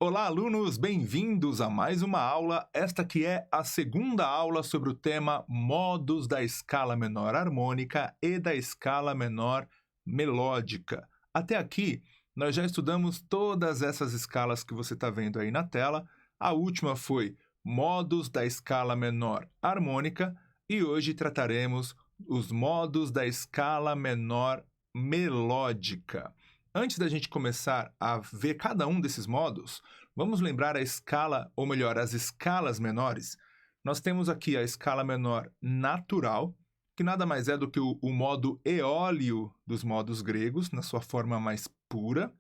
Olá, alunos! Bem-vindos a mais uma aula. Esta que é a segunda aula sobre o tema modos da escala menor harmônica e da escala menor melódica. Até aqui, nós já estudamos todas essas escalas que você está vendo aí na tela. A última foi modos da escala menor harmônica e hoje trataremos os modos da escala menor melódica. Antes da gente começar a ver cada um desses modos, vamos lembrar a escala, ou melhor, as escalas menores. Nós temos aqui a escala menor natural, que nada mais é do que o modo eólio dos modos gregos, na sua forma mais pura.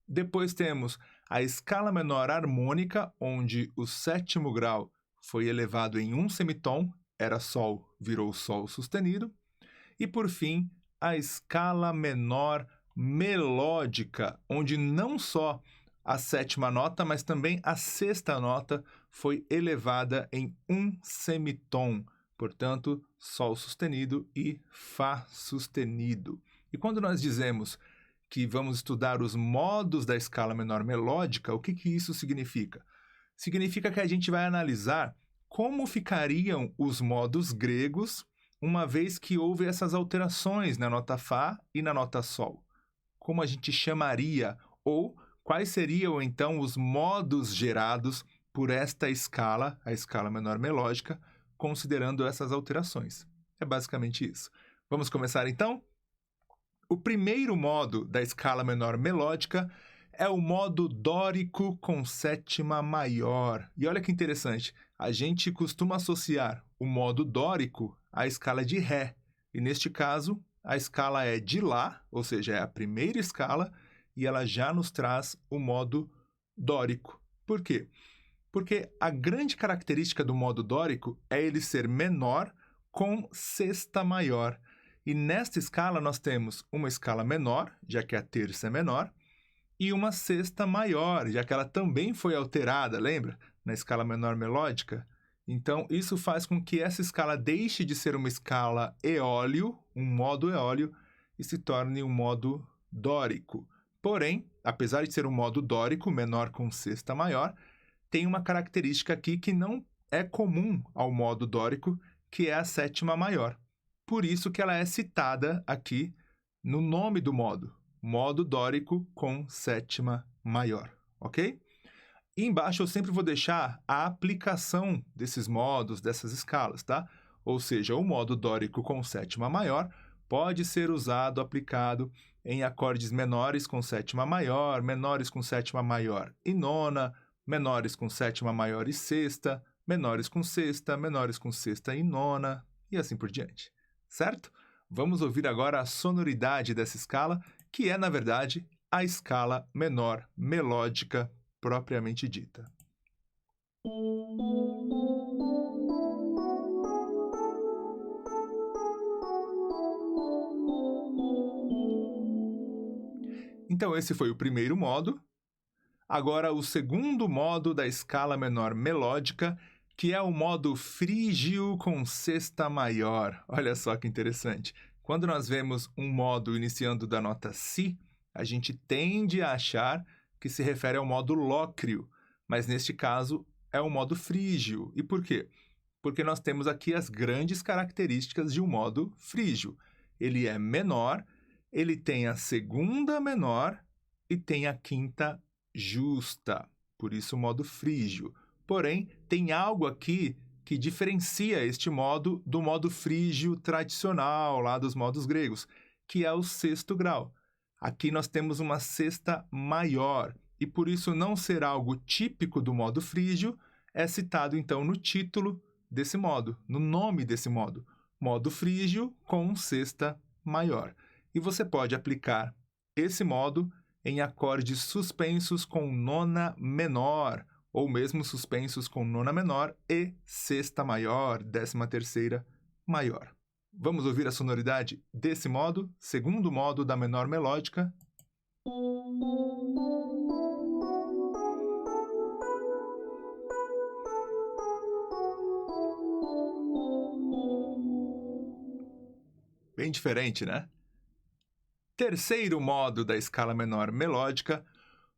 Depois temos a escala menor harmônica, onde o sétimo grau foi elevado em um semitom, era Sol, virou Sol sustenido. E por fim, a escala menor melódica, onde não só a sétima nota, mas também a sexta nota foi elevada em um semitom, portanto, Sol sustenido e Fá sustenido. E quando nós dizemos que vamos estudar os modos da escala menor melódica, o que isso significa? Significa que a gente vai analisar como ficariam os modos gregos uma vez que houve essas alterações na nota Fá e na nota Sol. Como a gente chamaria ou quais seriam então os modos gerados por esta escala, a escala menor melódica, considerando essas alterações. É basicamente isso. Vamos começar então? O primeiro modo da escala menor melódica é o modo dórico com sétima maior. E olha que interessante, a gente costuma associar o modo dórico à escala de Ré. E neste caso, a escala é de Lá, ou seja, é a primeira escala, e ela já nos traz o modo dórico. Por quê? Porque a grande característica do modo dórico é ele ser menor com sexta maior. E nesta escala nós temos uma escala menor, já que a terça é menor, e uma sexta maior, já que ela também foi alterada, lembra? Na escala menor melódica. Então, isso faz com que essa escala deixe de ser uma escala eólio, um modo eólio, e se torne um modo dórico. Porém, apesar de ser um modo dórico, menor com sexta maior, tem uma característica aqui que não é comum ao modo dórico, que é a sétima maior. Por isso que ela é citada aqui no nome do modo, modo dórico com sétima maior, ok? E embaixo eu sempre vou deixar a aplicação desses modos, dessas escalas, tá? Ou seja, o modo dórico com sétima maior pode ser usado, aplicado em acordes menores com sétima maior, menores com sétima maior e nona, menores com sétima maior e sexta, menores com sexta e nona, e assim por diante, certo? Vamos ouvir agora a sonoridade dessa escala, que é, na verdade, a escala menor melódica propriamente dita. Então, esse foi o primeiro modo. Agora, o segundo modo da escala menor melódica, que é o modo frígio com sexta maior. Olha só que interessante. Quando nós vemos um modo iniciando da nota Si, a gente tende a achar que se refere ao modo lócreo, mas neste caso é o modo frígio. E por quê? Porque nós temos aqui as grandes características de um modo frígio. Ele é menor, ele tem a segunda menor e tem a quinta justa, por isso o modo frígio. Porém, tem algo aqui que diferencia este modo do modo frígio tradicional, lá dos modos gregos, que é o sexto grau. Aqui nós temos uma sexta maior, e por isso não ser algo típico do modo frígio, é citado então no título desse modo, no nome desse modo, modo frígio com sexta maior. E você pode aplicar esse modo em acordes suspensos com nona menor, ou mesmo suspensos com nona menor e sexta maior, 13ª maior. Vamos ouvir a sonoridade desse modo, segundo modo da menor melódica. Bem diferente, né? Terceiro modo da escala menor melódica,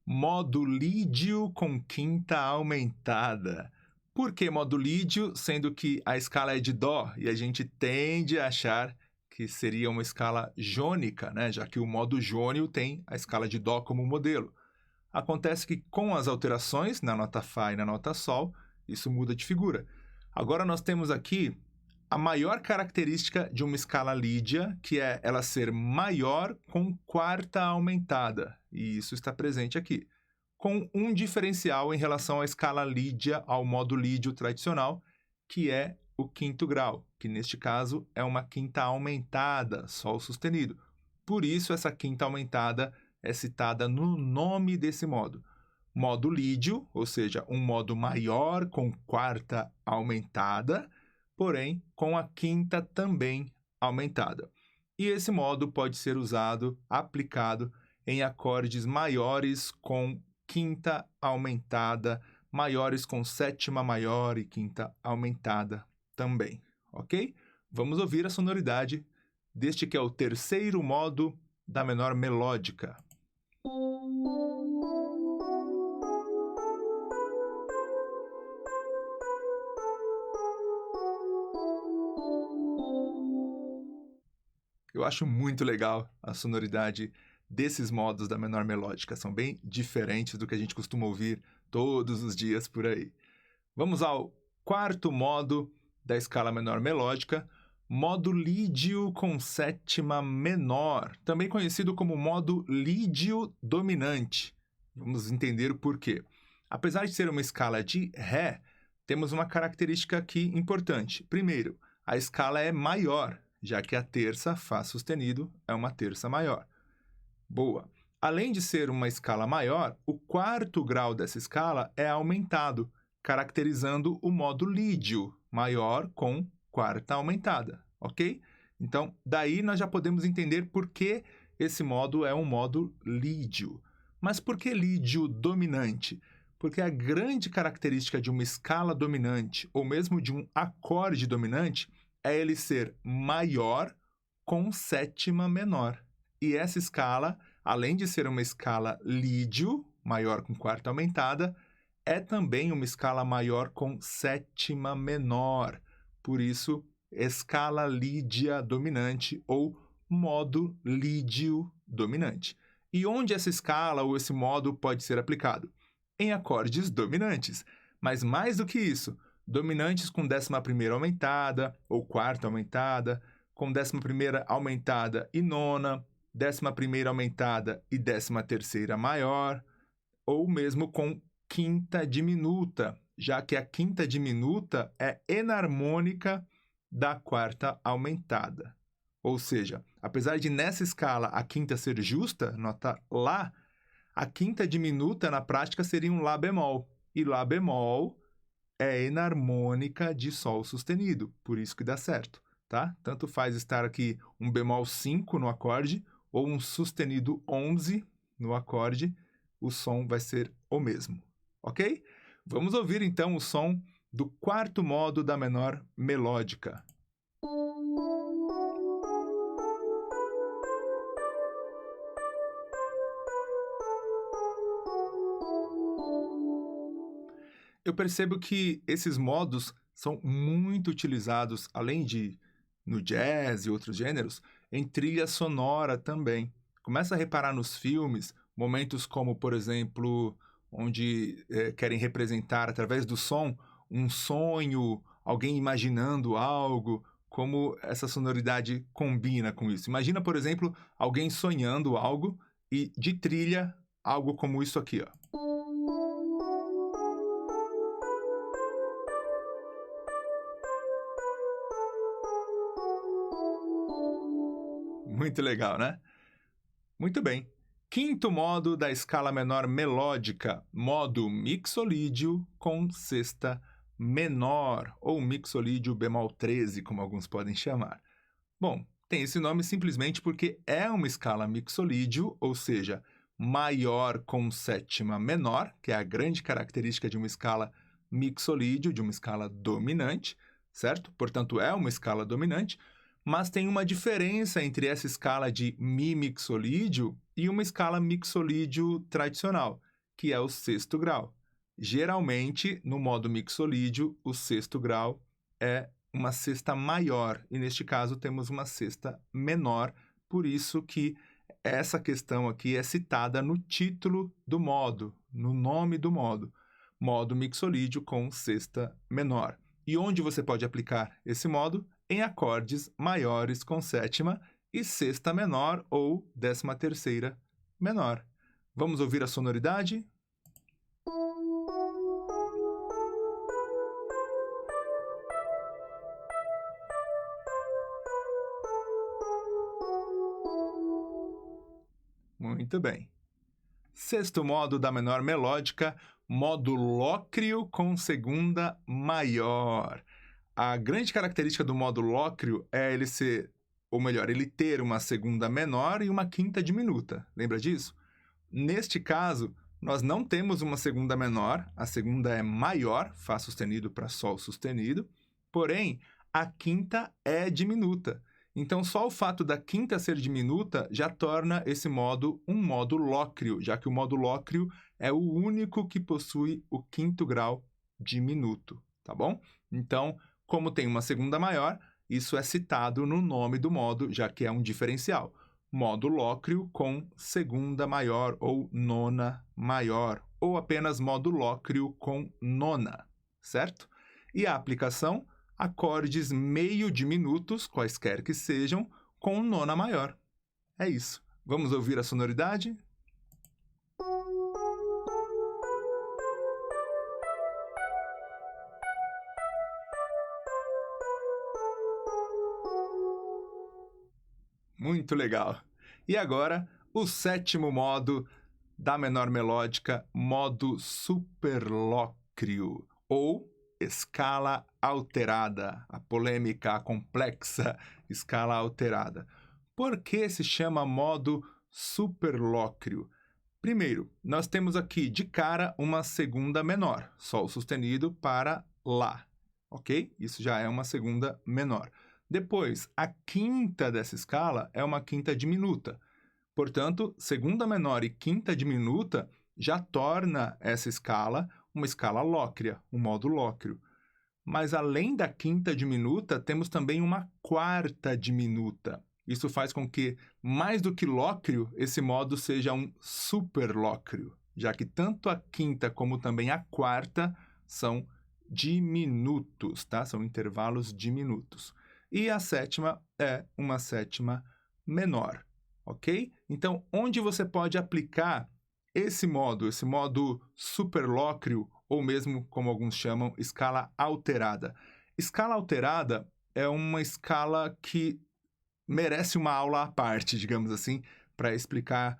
Modo lídio com quinta aumentada. Por que modo lídio, sendo que a escala é de dó e a gente tende a achar que seria uma escala jônica, né? Já que o modo jônio tem a escala de dó como modelo. Acontece que com as alterações na nota Fá e na nota Sol, isso muda de figura. Agora nós temos aqui a maior característica de uma escala lídia, que é ela ser maior com quarta aumentada, e isso está presente aqui, com um diferencial em relação à escala lídia, ao modo lídio tradicional, que é o quinto grau, que neste caso é uma quinta aumentada, Sol sustenido. Por isso, essa quinta aumentada é citada no nome desse modo. Modo lídio, ou seja, um modo maior com quarta aumentada, porém com a quinta também aumentada. E esse modo pode ser usado, aplicado em acordes maiores com quinta aumentada, maiores com sétima maior e quinta aumentada também, ok? Vamos ouvir a sonoridade deste que é o terceiro modo da menor melódica. Eu acho muito legal a sonoridade desses modos da menor melódica. São bem diferentes do que a gente costuma ouvir todos os dias por aí. Vamos ao quarto modo da escala menor melódica, modo lídio com sétima menor, também conhecido como modo lídio dominante. Vamos entender o porquê. Apesar de ser uma escala de Ré, temos uma característica aqui importante. Primeiro, a escala é maior, já que a terça, Fá sustenido, é uma terça maior. Boa! Além de ser uma escala maior, o quarto grau dessa escala é aumentado, caracterizando o modo lídio, maior com quarta aumentada, ok? Então, daí nós já podemos entender por que esse modo é um modo lídio. Mas por que lídio dominante? Porque a grande característica de uma escala dominante, ou mesmo de um acorde dominante, é ele ser maior com sétima menor. E essa escala, além de ser uma escala lídio, maior com quarta aumentada, é também uma escala maior com sétima menor. Por isso, escala lídia dominante ou modo lídio dominante. E onde essa escala ou esse modo pode ser aplicado? Em acordes dominantes. Mas mais do que isso, dominantes com 11ª aumentada ou quarta aumentada, com 11ª aumentada e nona, 11ª aumentada e 13ª maior, ou mesmo com quinta diminuta, já que a quinta diminuta é enarmônica da quarta aumentada. Ou seja, apesar de nessa escala a quinta ser justa, nota Lá, a quinta diminuta na prática seria um Lá bemol, e Lá bemol é enarmônica de Sol sustenido, por isso que dá certo, tá? Tanto faz estar aqui um bemol 5 no acorde ou um sustenido 11 no acorde, o som vai ser o mesmo, ok? Vamos ouvir então o som do quarto modo da menor melódica. Eu percebo que esses modos são muito utilizados, além de no jazz e outros gêneros, em trilha sonora também. Começa a reparar nos filmes, momentos como, por exemplo, onde querem representar através do som um sonho, alguém imaginando algo, como essa sonoridade combina com isso. Imagina, por exemplo, alguém sonhando algo e de trilha algo como isso aqui, ó. Muito legal, né? Muito bem. Quinto modo da escala menor melódica, modo mixolídio com sexta menor, ou mixolídio bemol 13, como alguns podem chamar. Bom, tem esse nome simplesmente porque é uma escala mixolídio, ou seja, maior com sétima menor, que é a grande característica de uma escala mixolídio, de uma escala dominante, certo? Portanto, é uma escala dominante, mas tem uma diferença entre essa escala de Mi mixolídio e uma escala mixolídio tradicional, que é o sexto grau. Geralmente, no modo mixolídio, o sexto grau é uma sexta maior, e neste caso temos uma sexta menor, por isso que essa questão aqui é citada no título do modo, no nome do modo mixolídio com sexta menor. E onde você pode aplicar esse modo? Em acordes maiores com sétima e sexta menor ou 13ª menor. Vamos ouvir a sonoridade? Muito bem. Sexto modo da menor melódica, modo lócreo com segunda maior. A grande característica do modo lócreo é ele ser, ou melhor, ele ter uma segunda menor e uma quinta diminuta. Lembra disso? Neste caso, nós não temos uma segunda menor, a segunda é maior, Fá sustenido para Sol sustenido, porém, a quinta é diminuta. Então, só o fato da quinta ser diminuta já torna esse modo um modo lócreo, já que o modo lócreo é o único que possui o quinto grau diminuto, tá bom? Então, como tem uma segunda maior, isso é citado no nome do modo, já que é um diferencial. Modo lócreo com segunda maior ou nona maior, ou apenas modo lócreo com nona, certo? E a aplicação? Acordes meio diminutos, quaisquer que sejam, com nona maior. É isso. Vamos ouvir a sonoridade? Muito legal. E agora, o sétimo modo da menor melódica, modo superlócreo, ou escala alterada, a polêmica, a complexa escala alterada. Por que se chama modo superlócreo? Primeiro, nós temos aqui de cara uma segunda menor, Sol sustenido para Lá, ok? Isso já é uma segunda menor. Depois, a quinta dessa escala é uma quinta diminuta. Portanto, segunda menor e quinta diminuta já torna essa escala uma escala lócrea, um modo lócreo. Mas além da quinta diminuta, temos também uma quarta diminuta. Isso faz com que, mais do que lócreo, esse modo seja um superlócreo, já que tanto a quinta como também a quarta são diminutos, tá? São intervalos diminutos. E a sétima é uma sétima menor, ok? Então, onde você pode aplicar esse modo superlócreo, ou mesmo, como alguns chamam, escala alterada? Escala alterada é uma escala que merece uma aula à parte, digamos assim, para explicar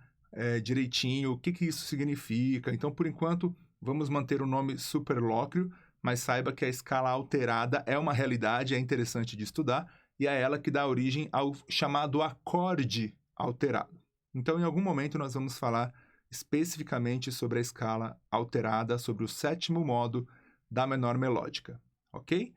direitinho o que isso significa. Então, por enquanto, vamos manter o nome superlócreo, mas saiba que a escala alterada é uma realidade, é interessante de estudar, e é ela que dá origem ao chamado acorde alterado. Então, em algum momento, nós vamos falar especificamente sobre a escala alterada, sobre o sétimo modo da menor melódica, ok?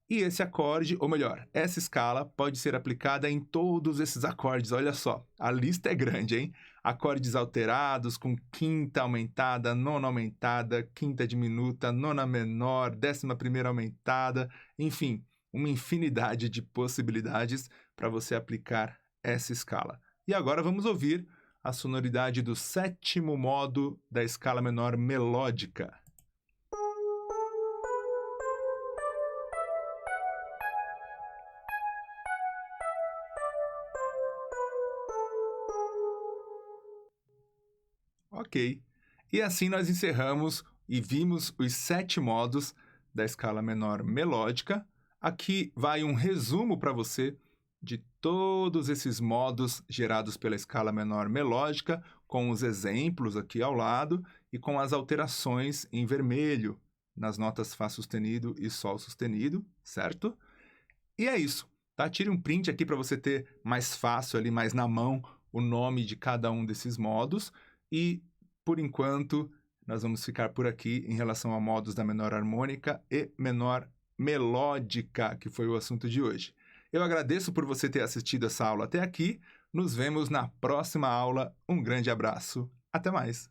E esse acorde, ou melhor, essa escala pode ser aplicada em todos esses acordes. Olha só, a lista é grande, hein? Acordes alterados com quinta aumentada, nona aumentada, quinta diminuta, nona menor, 11ª aumentada, enfim, uma infinidade de possibilidades para você aplicar essa escala. E agora vamos ouvir a sonoridade do sétimo modo da escala menor melódica. Ok. E assim nós encerramos e vimos os 7 modos da escala menor melódica. Aqui vai um resumo para você de todos esses modos gerados pela escala menor melódica, com os exemplos aqui ao lado e com as alterações em vermelho nas notas Fá sustenido e Sol sustenido, certo? E é isso, tá? Tire um print aqui para você ter mais fácil ali, mais na mão, o nome de cada um desses modos. E, por enquanto, nós vamos ficar por aqui em relação a modos da menor harmônica e menor melódica, que foi o assunto de hoje. Eu agradeço por você ter assistido essa aula até aqui. Nos vemos na próxima aula. Um grande abraço. Até mais!